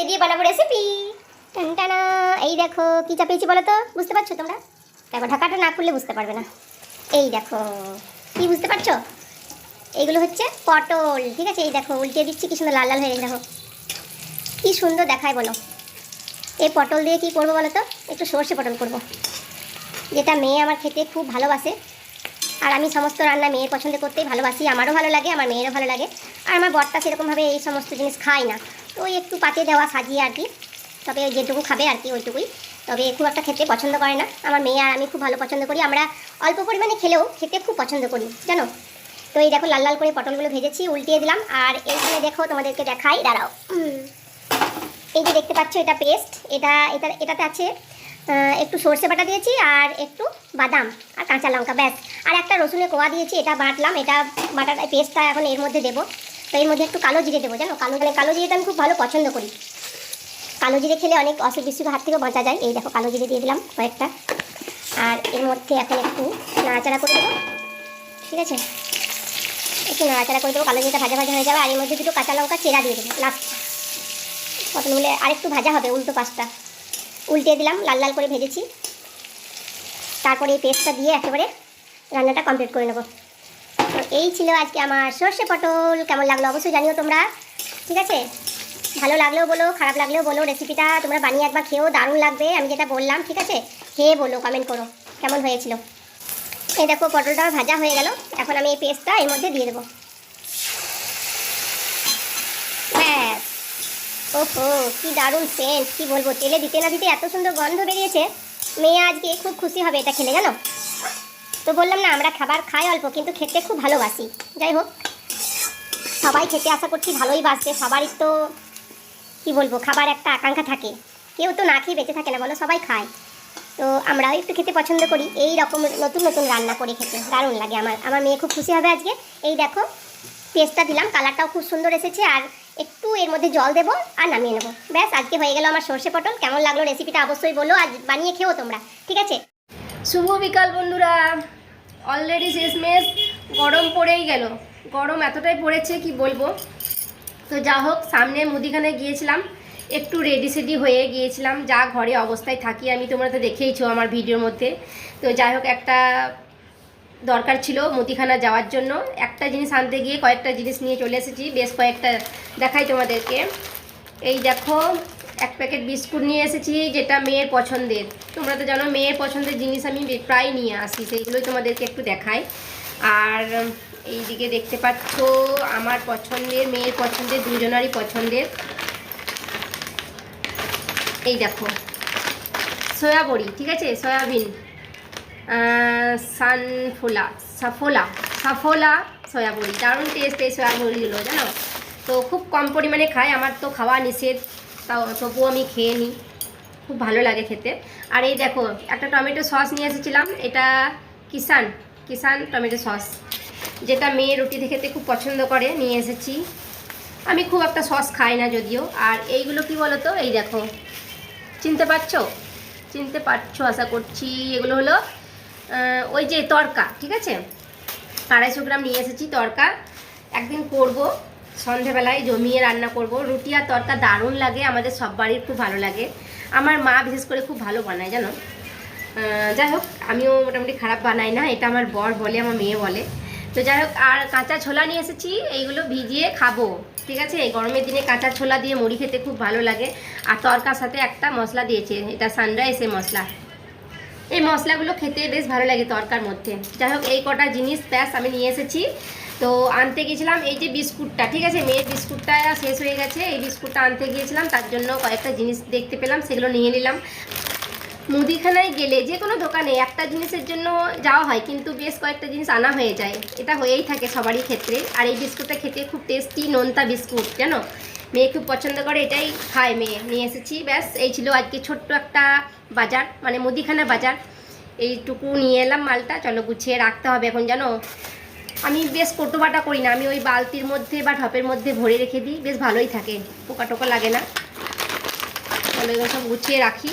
এই দিয়ে বানাবো রেসিপি। টানটানা, এই দেখো কি চাপিয়েছি বলো তো, বুঝতে পারছো তোমরা? দেখো ঢাকাটা না খুললে বুঝতে পারবে না। এই দেখো, কি বুঝতে পারছো? এইগুলো হচ্ছে পটল, ঠিক আছে? এই দেখো উল্টিয়ে দিচ্ছি, কি সুন্দর লাল লাল হয়ে গেছে, দেখো কি সুন্দর দেখায় বলো। এই পটল দিয়ে কি করবো বলো তো? একটু সর্ষে পটল করব, যেটা মেয়ে আমার খেতে খুব ভালোবাসে। আর আমি সমস্ত রান্না মেয়ের পছন্দ করতেই ভালোবাসি, আমারও ভালো লাগে, আমার মেয়েরও ভালো লাগে। আর আমার বরটা সেরকমভাবে এই সমস্ত জিনিস খায় না, তো ওই একটু পাতে দেওয়া সাজিয়ে আর কি, তবে যেটুকু খাবে আর কি ওইটুকুই, তবে খুব একটা খেতে পছন্দ করে না। আমার মেয়ে আর আমি খুব ভালো পছন্দ করি, আমরা অল্প পরিমাণে খেলেও খেতে খুব পছন্দ করি জানো। তো এই দেখো লাল লাল করে পটলগুলো ভেজেছি, উল্টিয়ে দিলাম। আর এইখানে দেখো তোমাদেরকে দেখাই, দাঁড়াও। এই যে দেখতে পাচ্ছ, এটা পেস্ট, এটাতে আছে একটু সর্ষে বাটা দিয়েছি আর একটু বাদাম আর কাঁচা লঙ্কা, ব্যাস। আর একটা রসুনের কোয়া দিয়েছি, এটা বাটলাম, এটা বাটার পেস্টটা এখন এর মধ্যে দেবো। তো এর মধ্যে একটু কালো জিরে দেবো জানো, কালো জিরেটা আমি খুব ভালো পছন্দ করি। কালো জিরে খেলে অনেক অসুখ বিসুখ হাত থেকে বাঁচা যায়। এই দেখো কালো জিরে দিয়ে দিলাম কয়েকটা। আর এর মধ্যে এখন একটু নাড়াচাড়া করে দেবো, ঠিক আছে? একটু নাড়াচাড়া করে দেবো, কালো জিরেটা ভাজা ভাজা হয়ে যাবে। আর এর মধ্যে দুটো কাঁচা লঙ্কা চেরা দিয়ে দেবো লাস্ট। পটলগুলো আরেকটু ভাজা হবে, উল্টো পাশটা উল্টে দিলাম, লাল লাল করে ভেজেছি। তারপরে এই পেস্টটা দিয়ে একেবারে রান্নাটা কমপ্লিট করে নেব। তো এই ছিল আজকে আমার সর্ষে পটল। কেমন লাগলো অবশ্যই জানিও তোমরা, ঠিক আছে? ভালো লাগলেও বলো, খারাপ লাগলেও বলো। রেসিপিটা তোমরা বানিয়ে একবার খেয়েও, দারুণ লাগবে আমি যেটা বললাম, ঠিক আছে? খেয়ে বলো, কমেন্ট করো কেমন হয়েছিল। এই দেখো পটলটা ভাজা হয়ে গেল, এখন আমি এই পেস্টটা এর মধ্যে দিয়ে দেবো, ব্যাস। ওহো কি দারুণ সেন্ট, কি বলবো, তেলে দিতে না দিতে এত সুন্দর গন্ধ বেরিয়েছে। মেয়ে আজকে খুব খুশি হবে এটা খেলে জানো। তো বললাম না, আমরা খাবার খাই অল্প, কিন্তু খেতে খুব ভালোবাসি। যাই হোক, সবাই খেতে আশা করছি ভালোই বাসবে। সবারই তো কি বলবো, খাবার একটা আকাঙ্ক্ষা থাকে, কেউ তো না খেয়ে বেঁচে থাকে না বলো, সবাই খায়। তো আমরাও একটু খেতে পছন্দ করি, এই রকম নতুন নতুন রান্না করে খেতে দারুণ লাগে। আমার মেয়ে খুব খুশি হবে আজকে। এই দেখো পেস্টটা দিলাম, কালারটাও খুব সুন্দর এসেছে। আর একটু এর মধ্যে জল দেবো আর নামিয়ে নেবো, ব্যাস। আজকে হয়ে গেল আমার সর্ষে পটল। কেমন লাগলো রেসিপিটা অবশ্যই বলো, আজ বানিয়ে খেও তোমরা, ঠিক আছে? শুভ বিকাল বন্ধুরা। অলরেডি শেষমেশ গরম পড়েই গেল, গরম এতটাই পড়েছে কি বলবো। তো যা হোক, সামনে মুদিখানায় গিয়েছিলাম, একটু রেডি সেডি হয়ে গিয়েছিলাম, যা ঘরে অবস্থায় থাকি আমি, তোমরা তো দেখেইছো আমার ভিডিওর মধ্যে। তো যাই হোক, একটা দরকার ছিল মুদিখানা যাওয়ার জন্য, একটা জিনিস আনতে গিয়ে কয়েকটা জিনিস নিয়ে চলে এসেছি, বেশ কয়েকটা দেখাই তোমাদেরকে। এই দেখো, এক প্যাকেট বিস্কুট নিয়ে এসেছি, যেটা মেয়ের পছন্দের। তোমরা তো জানো মেয়ের পছন্দের জিনিস আমি প্রায় নিয়ে আসি, সেইগুলোই তোমাদেরকে একটু দেখাই। আর এই দিকে দেখতে পাচ্ছ আমার পছন্দের, মেয়ের পছন্দের, দুজনারই পছন্দের। এই দেখো সয়া বড়ি, ঠিক আছে, সয়াবিন, সাফোলা সয়া বড়ি, দারুণ টেস্ট এই সয়া বড়িগুলো জানো। তো খুব কম পরিমাণে খাই, আমার তো খাওয়া নিষেধ, তবুও আমি খেয়ে নিই, খুব ভালো লাগে খেতে। আর এই দেখো একটা টমেটো সস নিয়ে এসেছিলাম, এটা কিষান টমেটো সস, যেটা মেয়ে রুটিতে খেতে খুব পছন্দ করে, নিয়ে এসেছি। আমি খুব একটা সস খাই না যদিও। আর এইগুলো কি বলো তো, এই দেখো, চিনতে পারছো আশা করছি। এগুলো হলো ওই যে তড়কা, ঠিক আছে, 250 গ্রাম নিয়ে এসেছি তড়কা। একদিন করব, সন্ধেবেলায় জমিয়ে রান্না করব। রুটি আর তড়কা দারুণ লাগে, আমাদের সব বাড়ির খুব ভালো লাগে। আমার মা বিশেষ করে খুব ভালো বানায় জানো। যাই হোক, আমিও মোটামুটি খারাপ বানাই না, এটা আমার বর বলে, আমার মেয়ে বলে। তো যাই হোক, আর কাঁচা ছোলা নিয়ে এসেছি, এইগুলো ভিজিয়ে খাবো, ঠিক আছে? এই গরমের দিনে কাঁচা ছোলা দিয়ে মুড়ি খেতে খুব ভালো লাগে। আর তড়কার সাথে একটা মশলা দিয়েছে, এটা সানরাইসের মশলা। এই মশলাগুলো খেতে বেশ ভালো লাগে তড়কার মধ্যে। যাই হোক, এই কটা জিনিস ব্যাস আমি নিয়ে এসেছি। তো আনতে গিয়েছিলাম এই যে বিস্কুটটা, ঠিক আছে, মেয়ের বিস্কুটটা শেষ হয়ে গেছে, এই বিস্কুটটা আনতে গিয়েছিলাম, তার জন্য কয়েকটা জিনিস দেখতে পেলাম, সেগুলো নিয়ে নিলাম। মুদিখানায় গেলে যে কোনো দোকানে একটা জিনিসের জন্য যাওয়া হয়, কিন্তু বেশ কয়েকটা জিনিস আনা হয়ে যায়, এটা হয়েই থাকে সবারই ক্ষেত্রে। আর এই বিস্কুটটা খেতে খুব টেস্টি, নোনতা বিস্কুট জানো, মেয়ে খুব পছন্দ করে, এটাই খায় মেয়ে। নিয়ে এসেছি, ব্যাস। এই ছিল আজকে ছোট্ট একটা বাজার, মানে মুদিখানা বাজার। এইটুকু নিয়ে এলাম মালটা, চলো গুছিয়ে রাখতে হবে এখন জানো। আমি বেশ কোটোবাটা করি না, আমি ওই বালতির মধ্যে বা ঢপের মধ্যে ভরে রেখে দিই, বেশ ভালোই থাকে, পোকা টোকা লাগে না। চলো এগুলো সব গুছিয়ে রাখি।